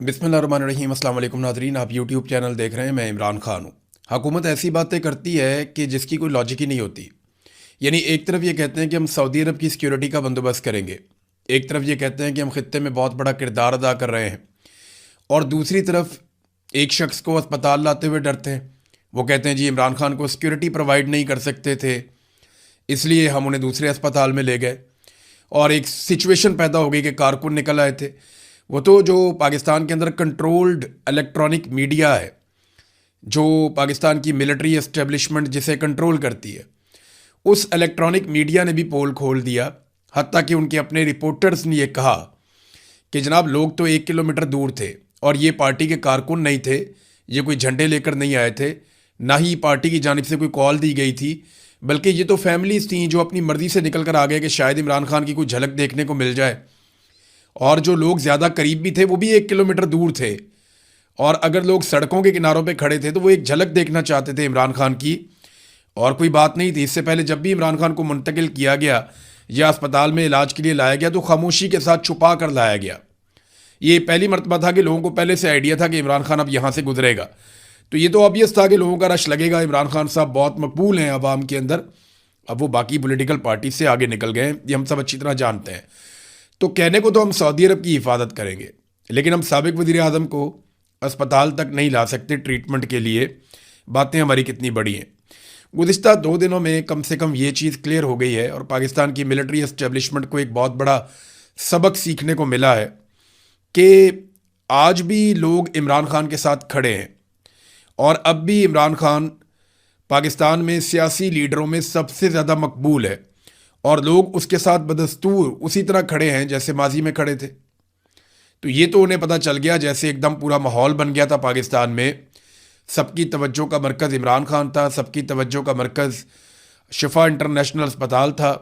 बिस्मिल्लाहिर्रहमानिर्रहीम। अस्सलाम वालेकुम नाज़रीन, आप यूट्यूब चैनल देख रहे हैं। मैं इमरान खान हूँ। हुकूमत ऐसी बातें करती है कि जिसकी कोई लॉजिक ही नहीं होती। यानी एक तरफ ये कहते हैं कि हम सऊदी अरब की सिक्योरिटी का बंदोबस्त करेंगे, एक तरफ ये कहते हैं कि हम खित्ते में बहुत बड़ा किरदार अदा कर रहे हैं, और दूसरी तरफ एक शख्स को अस्पताल लाते हुए डरते हैं। वो कहते हैं जी इमरान खान को सिक्योरिटी प्रोवाइड नहीं कर सकते थे, इसलिए हम उन्हें दूसरे अस्पताल में ले गए, और एक सिचुएशन पैदा हो गई कि कारकुन निकल आए थे। वो तो जो पाकिस्तान के अंदर कंट्रोल्ड इलेक्ट्रॉनिक मीडिया है, जो पाकिस्तान की मिलिट्री एस्टेब्लिशमेंट जिसे कंट्रोल करती है, उस इलेक्ट्रॉनिक मीडिया ने भी पोल खोल दिया। हत्ता कि उनके अपने रिपोर्टर्स ने ये कहा कि जनाब लोग तो 1 किलोमीटर दूर थे और ये पार्टी के कारकुन नहीं थे, ये कोई झंडे लेकर नहीं आए थे, ना ही पार्टी की जानिब से कोई कॉल दी गई थी, बल्कि ये तो फैमिलीज थी जो अपनी मर्जी से निकल कर आ गए कि शायद इमरान खान की कोई झलक देखने को मिल जाए। और जो लोग ज़्यादा करीब भी थे वो भी 1 किलोमीटर दूर थे, और अगर लोग सड़कों के किनारों पे खड़े थे तो वो एक झलक देखना चाहते थे इमरान खान की, और कोई बात नहीं थी। इससे पहले जब भी इमरान खान को मुंतकिल किया गया या अस्पताल में इलाज के लिए लाया गया तो खामोशी के साथ छुपा कर लाया गया। ये पहली मरतबा था कि लोगों को पहले से आइडिया था कि इमरान खान अब यहाँ से गुजरेगा, तो ये तो ऑब्वियस था कि लोगों का रश लगेगा। इमरान खान साहब बहुत मकबूल हैं आवाम के अंदर, अब वो बाकी पॉलिटिकल पार्टी से आगे निकल गए हैं, ये हम सब अच्छी तरह जानते हैं। तो कहने को तो हम सऊदी अरब की हिफाजत करेंगे, लेकिन हम साबिक वज़ीर आज़म को अस्पताल तक नहीं ला सकते ट्रीटमेंट के लिए। बातें हमारी कितनी बड़ी हैं। गुज़िश्ता 2 दिनों में कम से कम ये चीज़ क्लियर हो गई है, और पाकिस्तान की मिलिट्री एस्टेब्लिशमेंट को एक बहुत बड़ा सबक सीखने को मिला है कि आज भी लोग इमरान खान के साथ खड़े हैं, और अब भी इमरान खान पाकिस्तान में सियासी लीडरों में सबसे ज़्यादा मकबूल है, और लोग उसके साथ बदस्तूर उसी तरह खड़े हैं जैसे माजी में खड़े थे। तो ये तो उन्हें पता चल गया, जैसे एकदम पूरा माहौल बन गया था पाकिस्तान में। सबकी तवज्जो का मरकज़ इमरान खान था, सबकी तवज्जो का मरकज़ शिफा इंटरनेशनल अस्पताल था।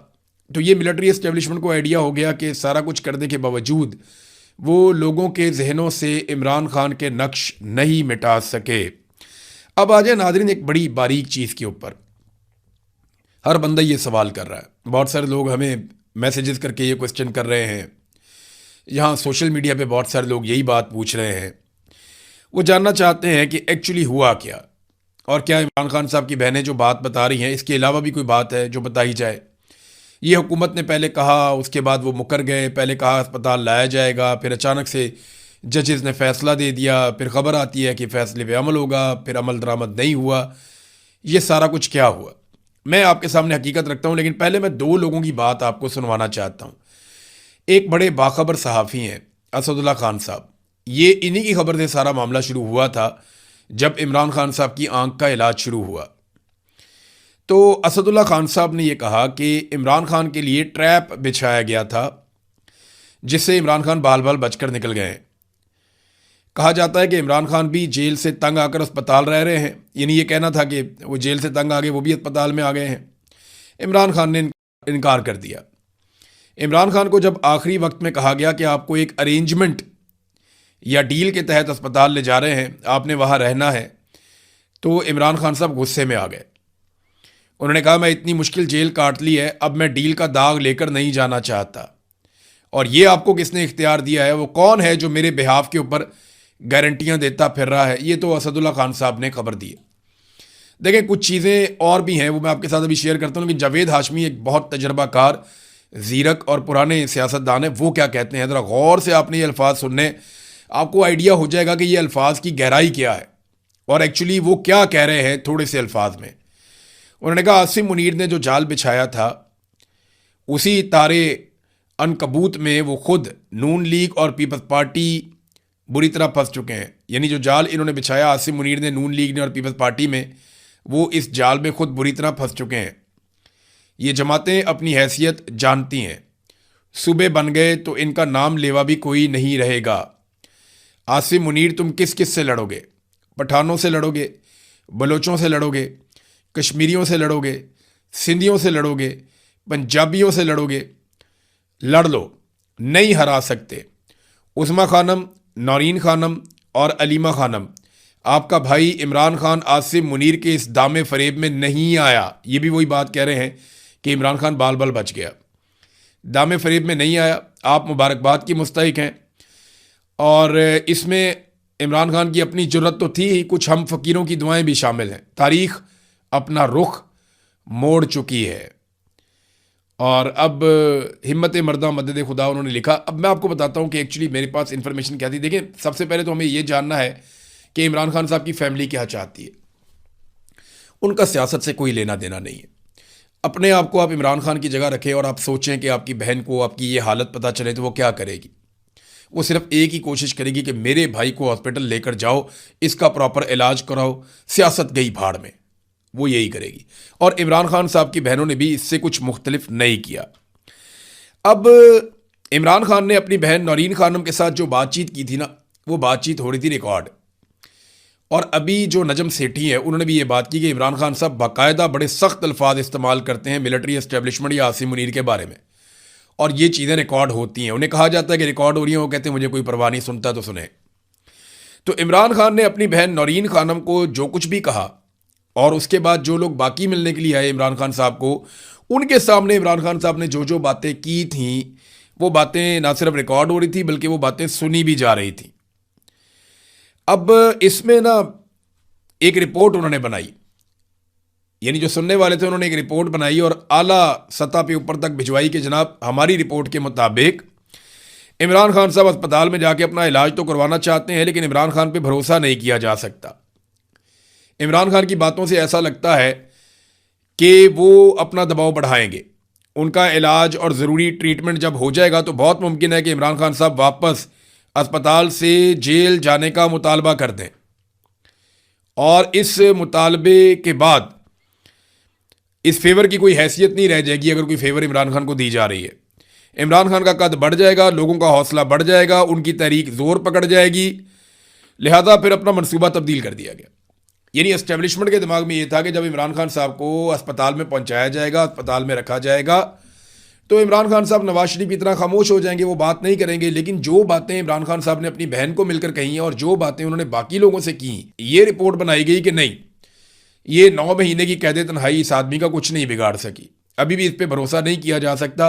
तो ये मिलिट्री एस्टेब्लिशमेंट को आइडिया हो गया कि सारा कुछ करने के बावजूद वो लोगों के जहनों से इमरान खान के नक्श नहीं मिटा सके। अब आ जाए नाज़रीन एक बड़ी बारीक चीज़ के ऊपर। हर बंदा ये सवाल कर रहा है, बहुत सारे लोग हमें मैसेजेस करके ये क्वेश्चन कर रहे हैं, यहाँ सोशल मीडिया पे बहुत सारे लोग यही बात पूछ रहे हैं। वो जानना चाहते हैं कि एक्चुअली हुआ क्या, और क्या इमरान खान साहब की बहनें जो बात बता रही हैं इसके अलावा भी कोई बात है जो बताई जाए। ये हुकूमत ने पहले कहा, उसके बाद वो मुकर गए। पहले कहा अस्पताल लाया जाएगा, फिर अचानक से जजेस ने फ़ैसला दे दिया, फिर ख़बर आती है कि फ़ैसले पे अमल होगा, फिर अमल दरामद नहीं हुआ। ये सारा कुछ क्या हुआ, मैं आपके सामने हकीकत रखता हूँ, लेकिन पहले मैं 2 लोगों की बात आपको सुनवाना चाहता हूँ। एक बड़े बाखबर सहाफ़ी हैं असदुल्ला खान साहब। ये इन्हीं की खबर से सारा मामला शुरू हुआ था जब इमरान खान साहब की आंख का इलाज शुरू हुआ। तो असदुल्ला खान साहब ने यह कहा कि इमरान खान के लिए ट्रैप बिछाया गया था, जिससे इमरान खान बाल बाल बचकर निकल गए। कहा जाता है कि इमरान खान भी जेल से तंग आकर अस्पताल रह रहे हैं, यानी ये कहना था कि वो जेल से तंग आ गए, वो भी अस्पताल में आ गए हैं। इमरान खान ने इनकार कर दिया। इमरान खान को जब आखिरी वक्त में कहा गया कि आपको एक अरेंजमेंट या डील के तहत अस्पताल ले जा रहे हैं, आपने वहाँ रहना है, तो इमरान खान साहब गुस्से में आ गए। उन्होंने कहा मैं इतनी मुश्किल जेल काट ली है, अब मैं डील का दाग लेकर नहीं जाना चाहता। और ये आपको किसने इख्तियार दिया है, वो कौन है जो मेरे बिहाफ के ऊपर गारंटियां देता फिर रहा है। ये तो असदुल्ला खान साहब ने खबर दी है। देखें कुछ चीज़ें और भी हैं, वो मैं आपके साथ अभी शेयर करता हूँ, लेकिन जावेद हाशमी एक बहुत तजर्बाकार, ज़ीरक और पुराने सियासतदान है। वो क्या कहते हैं, ज़रा गौर से आपने ये अल्फाज सुनने, आपको आइडिया हो जाएगा कि ये अल्फाज की गहराई क्या है और एक्चुअली वो क्या कह रहे हैं थोड़े से अल्फाज में। उन्होंने कहा आसिम मुनीर ने जो जाल बिछाया था उसी तारे अनकबूत में वो खुद नून लीग और पीपल्स पार्टी बुरी तरह फंस चुके हैं। यानी जो जाल इन्होंने बिछाया आसिम मुनीर ने, नून लीग ने और पीपल्स पार्टी में, वो इस जाल में खुद बुरी तरह फंस चुके हैं। ये जमातें अपनी हैसियत जानती हैं, सूबे बन गए तो इनका नाम लेवा भी कोई नहीं रहेगा। आसिम मुनीर तुम किस किस से लड़ोगे? पठानों से लड़ोगे, बलोचों से लड़ोगे, कश्मीरियों से लड़ोगे, सिंधियों से लड़ोगे, पंजाबियों से लड़ोगे, लड़ लो, नहीं हरा सकते। उस्मा खानम, नौरीन खानम और अलीमा खानम, आपका भाई इमरान खान आसिम मुनीर के इस दामे फरेब में नहीं आया। ये भी वही बात कह रहे हैं कि इमरान खान बाल बाल बच गया, दामे फरेब में नहीं आया। आप मुबारकबाद की मुस्तहिक हैं। और इसमें इमरान खान की अपनी जुर्रत तो थी ही, कुछ हम फ़कीरों की दुआएं भी शामिल हैं। तारीख़ अपना रुख मोड़ चुकी है और अब हिम्मत मर्दा मदद खुदा उन्होंने लिखा। अब मैं आपको बताता हूँ कि एक्चुअली मेरे पास इन्फॉर्मेशन क्या थी। देखिए, सबसे पहले तो हमें ये जानना है कि इमरान खान साहब की फैमिली क्या चाहती है। उनका सियासत से कोई लेना देना नहीं है। अपने आप को आप इमरान खान की जगह रखें और आप सोचें कि आपकी बहन को आपकी ये हालत पता चले तो वो क्या करेगी। वो सिर्फ एक ही कोशिश करेगी कि मेरे भाई को हॉस्पिटल लेकर जाओ, इसका प्रॉपर इलाज कराओ, सियासत गई भाड़ में। वो यही करेगी। और इमरान खान साहब की बहनों ने भी इससे कुछ मुख्तलिफ नहीं किया। अब इमरान खान ने अपनी बहन नौरीन खानम के साथ जो बातचीत की थी ना, वो बातचीत हो रही थी रिकॉर्ड। और अभी जो नजम सेठी है उन्होंने भी ये बात की कि इमरान खान साहब बाकायदा बड़े सख्त अल्फाज इस्तेमाल करते हैं मिलिट्री एस्टेब्लिशमेंट या आसिम मुनीर के बारे में, और ये चीज़ें रिकॉर्ड होती हैं। उन्हें कहा जाता है कि रिकॉर्ड हो रही हैं, वो कहते हैं मुझे कोई परवाह नहीं, सुनता तो सुने। तो इमरान खान ने अपनी बहन नौरीन खानम को जो कुछ भी कहा, और उसके बाद जो लोग बाकी मिलने के लिए आए इमरान खान साहब को, उनके सामने इमरान खान साहब ने जो जो बातें की थी, वो बातें ना सिर्फ रिकॉर्ड हो रही थी बल्कि वो बातें सुनी भी जा रही थी। अब इसमें ना एक रिपोर्ट उन्होंने बनाई, यानी जो सुनने वाले थे उन्होंने एक रिपोर्ट बनाई और आला सतह पे ऊपर तक भिजवाई कि जनाब हमारी रिपोर्ट के मुताबिक इमरान खान साहब अस्पताल में जाके अपना इलाज तो करवाना चाहते हैं, लेकिन इमरान खान पे भरोसा नहीं किया जा सकता। इमरान खान की बातों से ऐसा लगता है कि वो अपना दबाव बढ़ाएंगे। उनका इलाज और ज़रूरी ट्रीटमेंट जब हो जाएगा तो बहुत मुमकिन है कि इमरान खान साहब वापस अस्पताल से जेल जाने का मुतालबा कर दें, और इस मुतालबे के बाद इस फेवर की कोई हैसियत नहीं रह जाएगी अगर कोई फेवर इमरान खान को दी जा रही है। इमरान खान का कद बढ़ जाएगा, लोगों का हौसला बढ़ जाएगा, उनकी तहरीक जोर पकड़ जाएगी। लिहाजा फिर अपना मनसूबा तब्दील कर दिया गया। यानी एस्टेब्लिशमेंट के दिमाग में ये था कि जब इमरान खान साहब को अस्पताल में पहुंचाया जाएगा, अस्पताल में रखा जाएगा, तो इमरान खान साहब नवाज शरीफ की तरह खामोश हो जाएंगे, वो बात नहीं करेंगे। लेकिन जो बातें इमरान खान साहब ने अपनी बहन को मिलकर कही हैं और जो बातें उन्होंने बाकी लोगों से की, ये रिपोर्ट बनाई गई कि नहीं, ये 9 महीने की कैद तन्हाई इस आदमी का कुछ नहीं बिगाड़ सकी। अभी भी इस पर भरोसा नहीं किया जा सकता।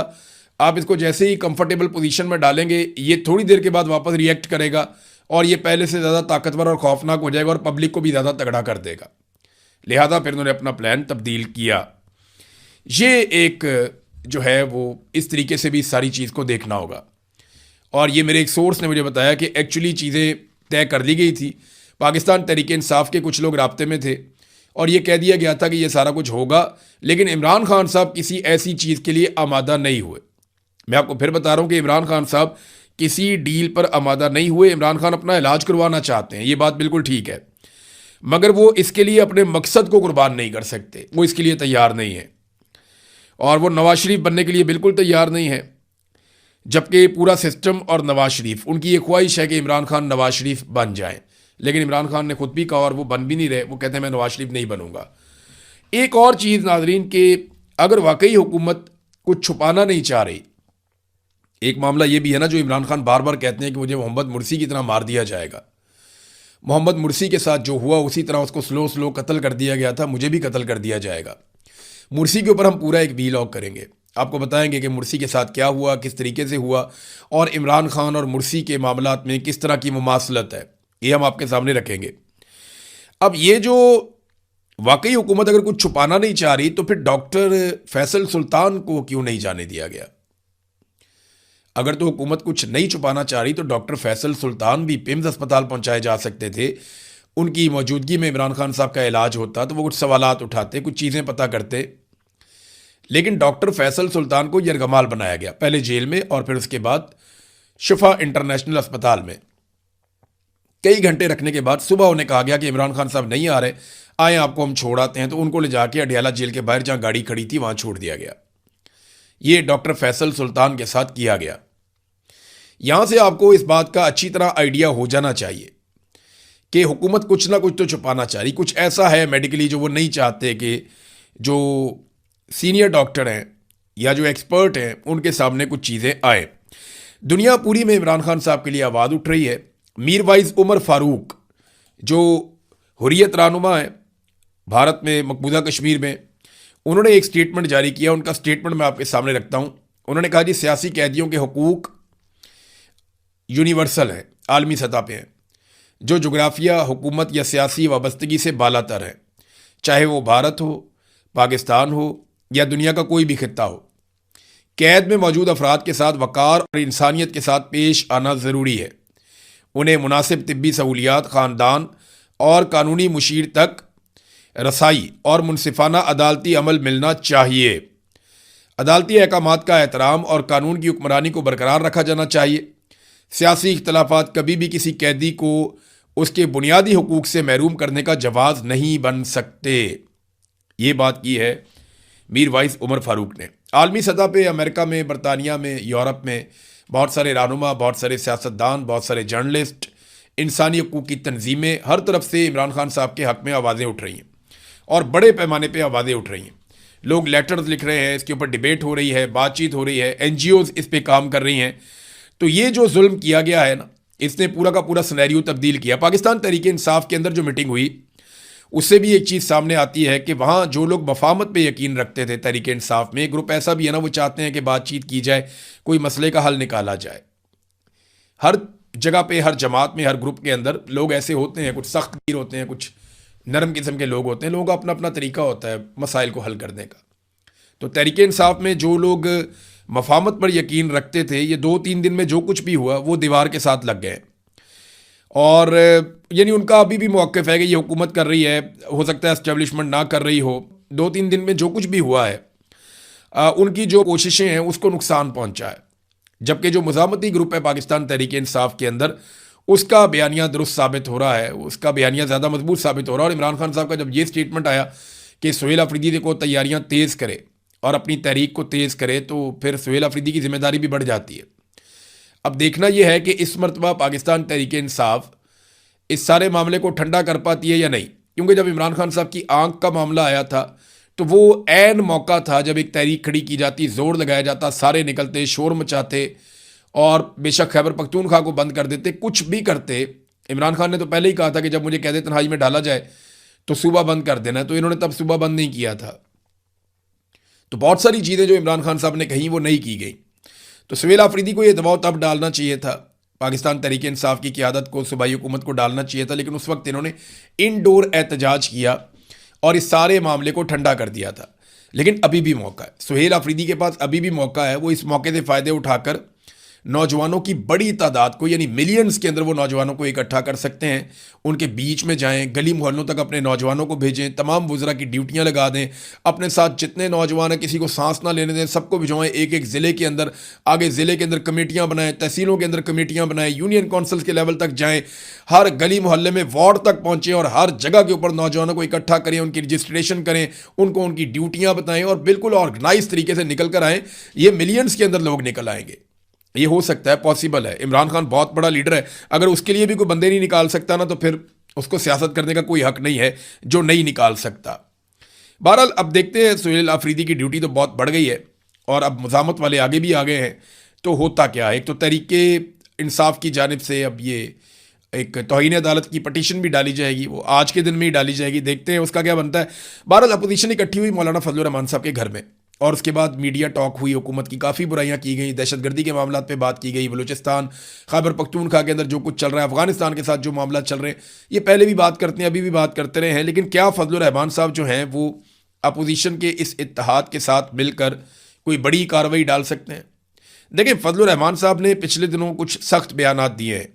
आप इसको जैसे ही कंफर्टेबल पोजीशन में डालेंगे, ये थोड़ी देर के बाद वापस रिएक्ट करेगा और ये पहले से ज़्यादा ताकतवर और खौफनाक हो जाएगा और पब्लिक को भी ज़्यादा तगड़ा कर देगा। लिहाजा फिर उन्होंने अपना प्लान तब्दील किया। ये एक जो है वो इस तरीके से भी सारी चीज़ को देखना होगा। और ये मेरे एक सोर्स ने मुझे बताया कि एक्चुअली चीज़ें तय कर ली गई थी। पाकिस्तान तहरीक इंसाफ के कुछ लोग राब्ते में थे और ये कह दिया गया था कि ये सारा कुछ होगा, लेकिन इमरान खान साहब किसी ऐसी चीज़ के लिए आमादा नहीं हुए। मैं आपको फिर बता रहा हूँ कि इमरान खान साहब किसी डील पर आमादा नहीं हुए। इमरान खान अपना इलाज करवाना चाहते हैं, ये बात बिल्कुल ठीक है, मगर वो इसके लिए अपने मकसद को कुर्बान नहीं कर सकते, वो इसके लिए तैयार नहीं है। और वो नवाज शरीफ बनने के लिए बिल्कुल तैयार नहीं है, जबकि पूरा सिस्टम और नवाज शरीफ, उनकी ये ख्वाहिश है कि इमरान खान नवाज शरीफ बन जाए। लेकिन इमरान खान ने खुद भी कहा और वो बन भी नहीं रहे, वो कहते हैं मैं नवाज शरीफ नहीं बनूंगा। एक और चीज़ नाजरीन, के अगर वाकई हुकूमत कुछ छुपाना नहीं चाह रही, एक मामला ये भी है ना, जो इमरान खान बार बार कहते हैं कि मुझे मोहम्मद मुर्सी की तरह मार दिया जाएगा। मोहम्मद मुर्सी के साथ जो हुआ उसी तरह उसको स्लो स्लो कत्ल कर दिया गया था, मुझे भी कत्ल कर दिया जाएगा। मुर्सी के ऊपर हम पूरा एक वीलॉग करेंगे, आपको बताएंगे कि मुर्सी के साथ क्या हुआ, किस तरीके से हुआ, और इमरान खान और मुर्सी के मामलात में किस तरह की मुमासलत है, ये हम आपके सामने रखेंगे। अब ये जो वाकई हुकूमत अगर कुछ छुपाना नहीं चाह रही, तो फिर डॉक्टर फैसल सुल्तान को क्यों नहीं जाने दिया गया? अगर तो हुकूमत कुछ नहीं छुपाना चाह रही तो डॉक्टर फैसल सुल्तान भी पिम्स अस्पताल पहुंचाए जा सकते थे। उनकी मौजूदगी में इमरान खान साहब का इलाज होता तो वो कुछ सवालात उठाते, कुछ चीज़ें पता करते। लेकिन डॉक्टर फैसल सुल्तान को यरगमाल बनाया गया, पहले जेल में और फिर उसके बाद शिफा इंटरनेशनल अस्पताल में। कई घंटे रखने के बाद सुबह उन्हें कहा गया कि इमरान खान साहब नहीं आ रहे, आए आपको हम छोड़ आते हैं। तो उनको ले जाके अडियाला जेल के बाहर जहाँ गाड़ी खड़ी थी वहाँ छोड़ दिया गया। ये डॉक्टर फैसल सुल्तान के साथ किया गया। यहाँ से आपको इस बात का अच्छी तरह आइडिया हो जाना चाहिए कि हुकूमत कुछ ना कुछ तो छुपाना चाह रही, कुछ ऐसा है मेडिकली जो वो नहीं चाहते कि जो सीनियर डॉक्टर हैं या जो एक्सपर्ट हैं उनके सामने कुछ चीज़ें आए। दुनिया पूरी में इमरान खान साहब के लिए आवाज़ उठ रही है। मीरवाइज उमर फारूक जो हुर्रियत रहनुमा है भारत में, मकबूजा कश्मीर में, उन्होंने एक स्टेटमेंट जारी किया। उनका स्टेटमेंट मैं आपके सामने रखता हूँ। उन्होंने कहा जी सियासी कैदियों के हुकूक यूनिवर्सल हैं, आलमी सतह पे हैं, जो जुग्राफिया, हुकूमत या सियासी वाबस्तगी से बालातर है, चाहे वो भारत हो, पाकिस्तान हो या दुनिया का कोई भी खित्ता हो। कैद में मौजूद अफराद के साथ वक़ार और इंसानियत के साथ पेश आना ज़रूरी है। उन्हें मुनासिब तिब्बी सहूलियात, ख़ानदान और कानूनी मुशीर तक रसाई और मुनसिफाना अदालती अमल मिलना चाहिए। अदालती अहकामात का एहतराम और कानून की हुक्मरानी को बरकरार रखा जाना चाहिए। सियासी इख्तलाफात कभी भी किसी कैदी को उसके बुनियादी हुकूक से महरूम करने का जवाज़ नहीं बन सकते। ये बात की है मीर वाइस उमर फारूक ने। आलमी सतह पे अमेरिका में, बरतानिया में, यूरोप में बहुत सारे रहनुमा, बहुत सारे सियासतदान, बहुत सारे जर्नलिस्ट, इंसानी हकूक़ की तंजीमें, हर तरफ से इमरान खान साहब के हक़ में आवाज़ें उठ रही हैं और बड़े पैमाने पे आवाज़ें उठ रही हैं। लोग लेटर्स लिख रहे हैं, इसके ऊपर डिबेट हो रही है, बातचीत हो रही है, NGOs इस पे काम कर रही हैं। तो ये जो जुल्म किया गया है ना, इसने पूरा का पूरा सिनेरियो तब्दील किया। पाकिस्तान तहरीक इंसाफ के अंदर जो मीटिंग हुई, उससे भी एक चीज़ सामने आती है कि वहाँ जो लोग मफाहमत पे यकीन रखते थे तहरीक इंसाफ में, एक ग्रुप ऐसा भी है ना, वो चाहते हैं कि बातचीत की जाए, कोई मसले का हल निकाला जाए। हर जगह पे, हर जमात में, हर ग्रुप के अंदर लोग ऐसे होते हैं, कुछ सख्त गिर होते हैं, कुछ नरम किस्म के लोग होते हैं। लोगों का अपना अपना तरीका होता है मसाइल को हल करने का। तो तहरीक इंसाफ में जो लोग मफाहमत पर यकीन रखते थे, ये 2-3 दिन में जो कुछ भी हुआ वो दीवार के साथ लग गए। और यानी उनका अभी भी मौक़िफ़ है कि ये हुकूमत कर रही है, हो सकता है एस्टेब्लिशमेंट ना कर रही हो। 2-3 दिन में जो कुछ भी हुआ है, उनकी जो कोशिशें हैं उसको नुकसान पहुंचा है। जबकि जो मुज़ामती ग्रुप है पाकिस्तान तहरीक इंसाफ के अंदर, उसका बयानिया दुरुस्त साबित हो रहा है, उसका बयानिया ज़्यादा मजबूत साबित हो रहा है। और इमरान खान साहब का जब ये स्टेटमेंट आया कि सुहेल अफरीदी को तैयारियाँ तेज़ करे और अपनी तहरीक को तेज़ करे, तो फिर सुहेल अफरीदी की जिम्मेदारी भी बढ़ जाती है। अब देखना यह है कि इस मरतबा पाकिस्तान तहरीक इंसाफ इस सारे मामले को ठंडा कर पाती है या नहीं। क्योंकि जब इमरान खान साहब की आंख का मामला आया था, तो वो ऐन मौका था जब एक तहरीक खड़ी की जाती, जोर लगाया जाता, सारे निकलते, शोर मचाते और बेशक खैबर पख्तूनख्वा को बंद कर देते, कुछ भी करते। इमरान खान ने तो पहले ही कहा था कि जब मुझे कैद तन्हाई में डाला जाए तो सूबा बंद कर देना, तो इन्होंने तब सूबा बंद नहीं किया था। तो बहुत सारी चीज़ें जो इमरान खान साहब ने कही वो नहीं की गई। तो सुहेल अफरीदी को ये दबाव तब डालना चाहिए था, पाकिस्तान तहरीक इंसाफ की क़यादत को, सूबाई हुकूमत को डालना चाहिए था, लेकिन उस वक्त इन्होंने इनडोर एहतजाज किया और इस सारे मामले को ठंडा कर दिया था। लेकिन अभी भी मौका है, सुहेल अफरीदी के पास अभी भी मौका है। वो इस मौके से फ़ायदे उठाकर नौजवानों की बड़ी तादाद को, यानी मिलियंस के अंदर वो नौजवानों को इकट्ठा कर सकते हैं। उनके बीच में जाएं, गली मोहल्लों तक अपने नौजवानों को भेजें, तमाम वुज़रा की ड्यूटियां लगा दें, अपने साथ जितने नौजवान हैं किसी को सांस ना लेने दें, सबको भिजवाएं एक एक ज़िले के अंदर। आगे ज़िले के अंदर कमेटियां बनाएं, तहसीलों के अंदर कमेटियां बनाएं, यूनियन काउंसिल्स के लेवल तक जाएँ, हर गली मोहल्ले में वार्ड तक पहुँचें और हर जगह के ऊपर नौजवानों को इकट्ठा करें, उनकी रजिस्ट्रेशन करें, उनको उनकी ड्यूटियाँ बताएँ और बिल्कुल ऑर्गेनाइज तरीके से निकल कर आएँ। ये मिलियंस के अंदर लोग निकल आएंगे, ये हो सकता है, पॉसिबल है। इमरान खान बहुत बड़ा लीडर है, अगर उसके लिए भी कोई बंदे नहीं निकाल सकता ना, तो फिर उसको सियासत करने का कोई हक नहीं है जो नहीं निकाल सकता। बहरहाल अब देखते हैं, सुहेल अफरीदी की ड्यूटी तो बहुत बढ़ गई है और अब मुज़ामत वाले आगे भी आ गए हैं। तो होता क्या है, एक तो तहरीके इंसाफ की जानिब से अब ये एक तौहीन अदालत की पटिशन भी डाली जाएगी, वो आज के दिन में ही डाली जाएगी, देखते हैं उसका क्या बनता है। बहरहाल अपोजिशन इकट्ठी हुई मौलाना फजलुर रहमान साहब के घर में और उसके बाद मीडिया टॉक हुई, हुकूमत की काफ़ी बुराइयां की गई, दहशतगर्दी के मामला पे बात की गई, बलूचिस्तान, खैबर पख्तूनख्वा के अंदर जो कुछ चल रहा है, अफगानिस्तान के साथ जो मामला चल रहे हैं, ये पहले भी बात करते हैं, अभी भी बात करते रहे हैं। लेकिन क्या फजलुर रहमान साहब जो हैं वो अपोजिशन के इस इत्तेहाद के साथ मिलकर कोई बड़ी कार्रवाई डाल सकते हैं? देखिए, फजलुर रहमान साहब ने पिछले दिनों कुछ सख्त बयानात दिए हैं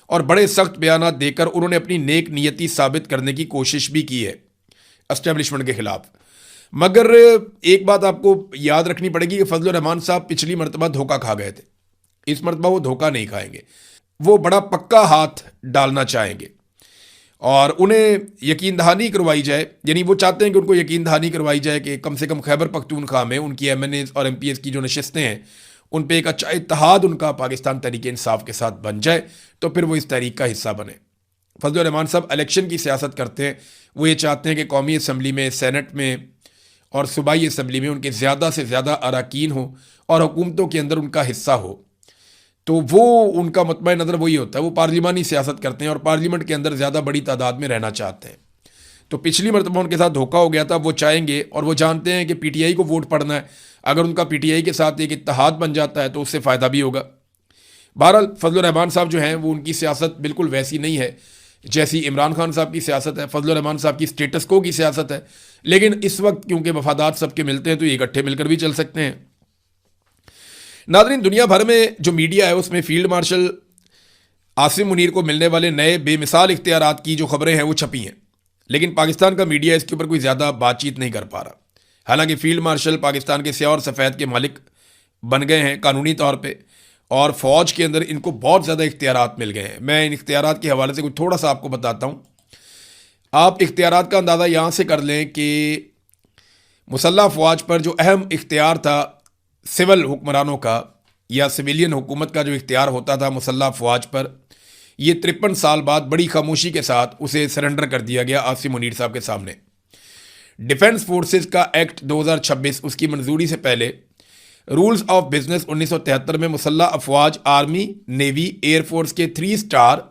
और बड़े सख्त बयानात देकर उन्होंने अपनी नेक नीयती साबित करने की कोशिश भी की है एस्टेब्लिशमेंट के खिलाफ। मगर एक बात आपको याद रखनी पड़ेगी कि फजलुर रहमान साहब पिछली मरतबा धोखा खा गए थे, इस मरतबा वो धोखा नहीं खाएंगे, वो बड़ा पक्का हाथ डालना चाहेंगे और उन्हें यकीन दहानी करवाई जाए। यानी वो चाहते हैं कि उनको यकीन दहानी करवाई जाए कि कम से कम खैबर पख्तूनख्वा में उनकी MNAs और MPs की जो नशस्तें हैं उन पर एक अच्छा इत्तेहाद उनका पाकिस्तान तहरीक इंसाफ के साथ बन जाए, तो फिर वो इस तहरीक का हिस्सा बने। फजलुर रहमान साहब इलेक्शन की सियासत करते हैं, वो ये चाहते हैं कि कौमी असम्बली में, सेनेट में और सूबाई असम्बली में उनके ज़्यादा से ज़्यादा अरकान हो और हुकूमतों के अंदर उनका हिस्सा हो। तो वो उनका मतबा नज़र वही होता है, वो पार्लिमानी सियासत करते हैं और पार्लियामेंट के अंदर ज़्यादा बड़ी तादाद में रहना चाहते हैं। तो पिछली मरतबा उनके साथ धोखा हो गया था, वो चाहेंगे और वो जानते हैं कि PTI को वोट पड़ना है। अगर उनका PTI के साथ एक इत्तेहाद बन जाता है तो उससे फ़ायदा भी होगा। बहरहाल फजल रहमान साहब जो हैं वो उनकी सियासत बिल्कुल वैसी नहीं है जैसी इमरान खान साहब की सियासत है, फजल रहमान साहब की स्टेटस को की सियासत है। लेकिन इस वक्त क्योंकि मफादात सबके मिलते हैं तो ये इकट्ठे मिलकर भी चल सकते हैं। नाज़रीन, दुनिया भर में जो मीडिया है उसमें फील्ड मार्शल आसिम मुनीर को मिलने वाले नए बेमिसाल इख्तियारात की जो खबरें हैं वो छपी हैं, लेकिन पाकिस्तान का मीडिया इसके ऊपर कोई ज़्यादा बातचीत नहीं कर पा रहा। हालांकि फील्ड मार्शल पाकिस्तान के स्याह और सफ़ेद के मालिक बन गए हैं कानूनी तौर पे, और फ़ौज के अंदर इनको बहुत ज़्यादा इख्तियारात मिल गए हैं। मैं इन इख्तियारात के हवाले से कुछ थोड़ा सा आपको बताता हूँ। आप इख्तियारात का अंदाज़ा यहाँ से कर लें कि मुसल्लह अफवाज पर जो अहम इख्तियार था सिविल हुक्मरानों का या सिविलियन हुकूमत का जो इख्तियार होता था मुसल्लह अफवाज पर, ये 53 साल बाद बड़ी खामोशी के साथ उसे सरेंडर कर दिया गया आसिम मुनीर साहब के सामने। डिफेंस फोर्सेस का एक्ट 2026 उसकी मंजूरी से पहले रूल्स ऑफ बिजनेस 1973 में मुसल्लह अफवाज, आर्मी, नेवी, एयरफोर्स के 3 स्टार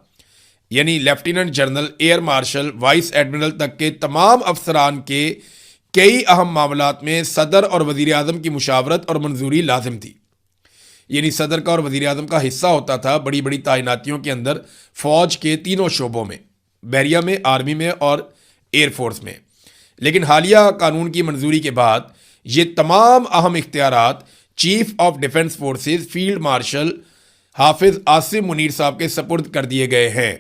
यानी lieutenant general, air marshal, vice admiral तक के तमाम अफसरान के कई अहम मामलात में सदर और वजीर आज़म की मुशावरत और मंजूरी लाजिम थी। यानी सदर का और वजीर आज़म का हिस्सा होता था बड़ी बड़ी तैनातियों के अंदर फ़ौज के तीनों शोबों में, बहरिया में, आर्मी में और एयरफोर्स में। लेकिन हालिया कानून की मंजूरी के बाद ये तमाम अहम इख्तियारात chief of defence forces field marshal Hafiz Asim Munir साहब के सपुर्द कर दिए गए हैं।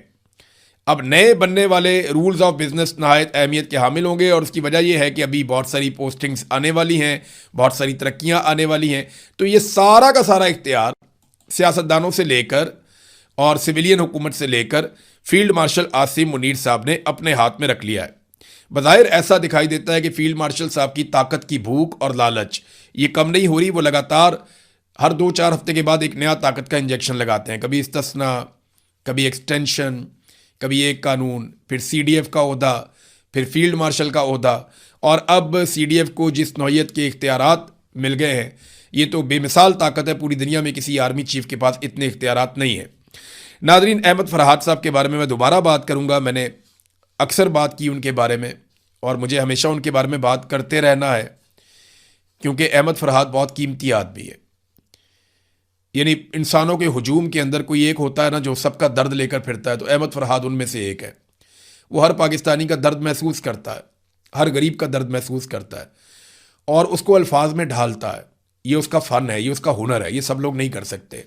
अब नए बनने वाले रूल्स ऑफ बिजनेस नहायत अहमियत के हामिल होंगे, और उसकी वजह यह है कि अभी बहुत सारी पोस्टिंग्स आने वाली हैं, बहुत सारी तरक्कियां आने वाली हैं। तो ये सारा का सारा इख्तियार सियासतदानों से लेकर और सिविलियन हुकूमत से लेकर फील्ड मार्शल आसिम मुनीर साहब ने अपने हाथ में रख लिया है। बज़ाहिर ऐसा दिखाई देता है कि फील्ड मार्शल साहब की ताकत की भूख और लालच ये कम नहीं हो रही। वो लगातार हर 2-4 हफ्ते के बाद एक नया ताकत का इंजेक्शन लगाते हैं, कभी इस्तिस्ना, कभी एक्सटेंशन, कभी एक कानून, फिर CDF का ओहदा, फिर फील्ड मार्शल का ओहदा, और अब CDF को जिस नौयत के इख्तियारात मिल गए हैं ये तो बेमिसाल ताकत है। पूरी दुनिया में किसी आर्मी चीफ के पास इतने इख्तियारात नहीं है। नादरीन, अहमद फरहाद साहब के बारे में मैं दोबारा बात करूँगा। मैंने अक्सर बात की उनके बारे में और मुझे हमेशा उनके बारे में बात करते रहना है, क्योंकि अहमद फरहाद बहुत कीमती आदमी है। यानी इंसानों के हुजूम के अंदर कोई एक होता है ना जो सबका दर्द लेकर फिरता है, तो अहमद फरहाद उनमें से एक है। वो हर पाकिस्तानी का दर्द महसूस करता है, हर गरीब का दर्द महसूस करता है और उसको अल्फाज में ढालता है। ये उसका फ़न है, ये उसका हुनर है, ये सब लोग नहीं कर सकते।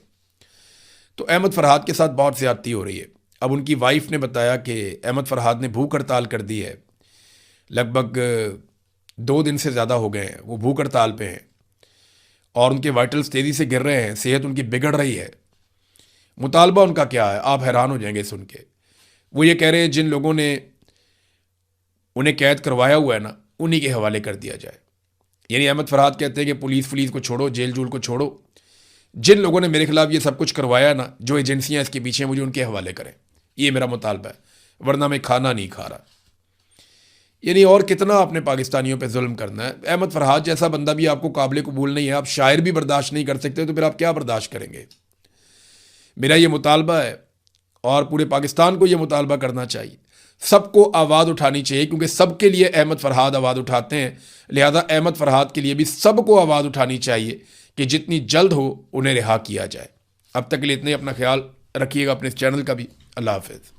तो अहमद फरहाद के साथ बहुत ज़्यादती हो रही है। अब उनकी वाइफ ने बताया कि अहमद फरहाद ने भूख हड़ताल कर दी है, लगभग 2 दिन से ज़्यादा हो गए हैं वो भूख हड़ताल पे हैं और उनके वाइटल्स तेज़ी से गिर रहे हैं, सेहत उनकी बिगड़ रही है। मुतालबा उनका क्या है, आप हैरान हो जाएंगे सुन के। वो ये कह रहे हैं जिन लोगों ने उन्हें कैद करवाया हुआ है ना, उन्हीं के हवाले कर दिया जाए। यानी अहमद फरहाद कहते हैं कि पुलिस को छोड़ो, जेल जूल को छोड़ो, जिन लोगों ने मेरे खिलाफ ये सब कुछ करवाया ना, जो एजेंसियां इसके पीछे, मुझे उनके हवाले करें, ये मेरा मुतालबा है, वरना मैं खाना नहीं खा रहा। यानी और कितना आपने पाकिस्तानियों पे जुल्म करना है। अहमद फरहाद जैसा बंदा भी आपको काबिल कबूल नहीं है, आप शायर भी बर्दाश्त नहीं कर सकते, तो फिर आप क्या बर्दाश्त करेंगे। मेरा ये मुतालबा है और पूरे पाकिस्तान को ये मुतालबा करना चाहिए, सबको आवाज़ उठानी चाहिए, क्योंकि सबके लिए अहमद फरहाद आवाज़ उठाते हैं। लिहाजा अहमद फरहाद के लिए भी सबको आवाज़ उठानी चाहिए कि जितनी जल्द हो उन्हें रिहा किया जाए। अब तक के लिए इतने, अपना ख्याल रखिएगा, अपने इस चैनल का भी। अल्लाह हाफ़िज़।